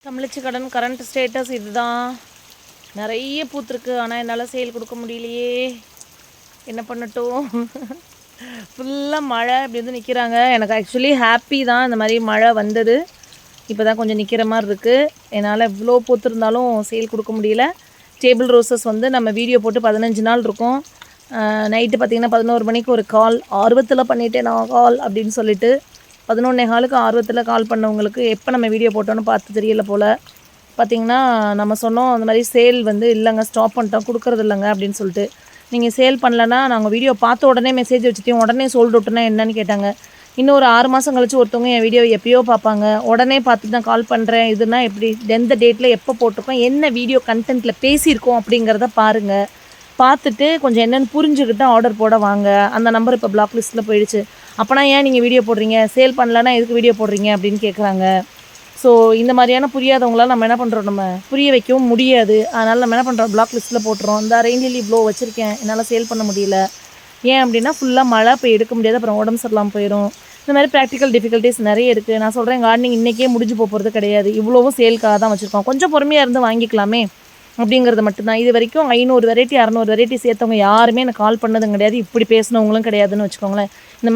தமிழச்சி கடன் current status இதுதான். நிறைய பூத்துருக்கு. ஆனால் என்னால் சேல் கொடுக்க முடியலையே, என்ன பண்ணட்டும்? ஃபுல்லாக மழை இப்படி வந்து நிற்கிறாங்க. எனக்கு ஆக்சுவலி ஹாப்பி தான் இந்த மாதிரி மழை வந்தது. இப்போ தான் கொஞ்சம் நிற்கிற மாதிரி இருக்குது. என்னால் இவ்வளோ பூத்துருந்தாலும் சேல் கொடுக்க முடியல. டேபிள் ரோசஸ் வந்து நம்ம வீடியோ போட்டு 15 நாள் இருக்கும். நைட்டு பார்த்திங்கன்னா 11 மணிக்கு ஒரு கால், ஆர்வத்தில் பண்ணிவிட்டேன் நான் கால் அப்படின்னு சொல்லிட்டு 11:15 ஆர்வத்தில் கால் பண்ணவங்களுக்கு எப்போ நம்ம வீடியோ போட்டோன்னு பார்த்து தெரியல போல். பார்த்திங்கன்னா நம்ம சொன்னோம் அந்த மாதிரி சேல் வந்து இல்லைங்க, ஸ்டாப் பண்ணிட்டோம், கொடுக்குறது இல்லைங்க அப்படின்னு சொல்லிட்டு. நீங்கள் சேல் பண்ணலன்னா நாங்கள் வீடியோ பார்த்த உடனே மெசேஜ் வச்சுட்டோம், உடனே சோல்ட் அவுட்னா என்னன்னு கேட்டாங்க. இன்னும் ஒரு 6 மாதம் கழிச்சு ஒருத்தவங்க என் வீடியோ எப்போயோ பார்ப்பாங்க, உடனே பார்த்துட்டு தான் கால் பண்ணுறேன். இதுனா எப்படி, எந்த டேட்டில் எப்போ போட்டிருக்கோம், என்ன வீடியோ கண்டென்ட்டில் பேசியிருக்கோம் அப்படிங்கிறத பாருங்கள். பார்த்துட்டு கொஞ்சம் என்னென்னு புரிஞ்சுக்கிட்டு ஆர்டர் போட வாங்க. அந்த நம்பர் இப்போ பிளாக் லிஸ்ட்டில் போயிடுச்சு. அப்போனா ஏன் நீங்கள் வீடியோ போடுறீங்க, சேல் பண்ணலன்னா எதுக்கு வீடியோ போடுறீங்க அப்படின்னு கேட்குறாங்க. ஸோ இந்த மாதிரியான புரியாதவங்களால் நம்ம என்ன பண்ணுறோம், நம்ம புரிய வைக்கவும் முடியாது. அதனால் நம்ம என்ன பண்ணுறோம், பிளாக் லிஸ்ட்டில் போட்டுறோம். இந்த ரெயின் லில்லி இவ்வளோ வச்சுருக்கேன், என்னால் சேல் பண்ண முடியல. ஏன் அப்படின்னா ஃபுல்லாக மழை, போய் எடுக்க முடியாது, அப்புறம் உடம்பு சரியில்லாமல் போயிடும். இந்த மாதிரி ப்ராக்டிக்கல் டிஃபிகல்ட்டிஸ் நிறைய இருக்குது. நான் சொல்கிறேன், கார்டனிங் இன்றைக்கே முடிஞ்சு போகிறது கிடையாது. இவ்வளோவும் சேலுக்காக தான் வச்சுருக்கோம். கொஞ்சம் பொறுமையாக இருந்து வாங்கிக்கலாமே அப்படிங்கிறது மட்டும்தான். இது வரைக்கும் 500 வெரைட்டி 600 வெரைட்டி சேர்த்தவங்க யாருமே எனக்கு கால் பண்ணதும் கிடையாது. இப்படி பேசினவங்களும் கிடையாதுன்னு வச்சுக்கோங்களேன். இந்த மாதிரி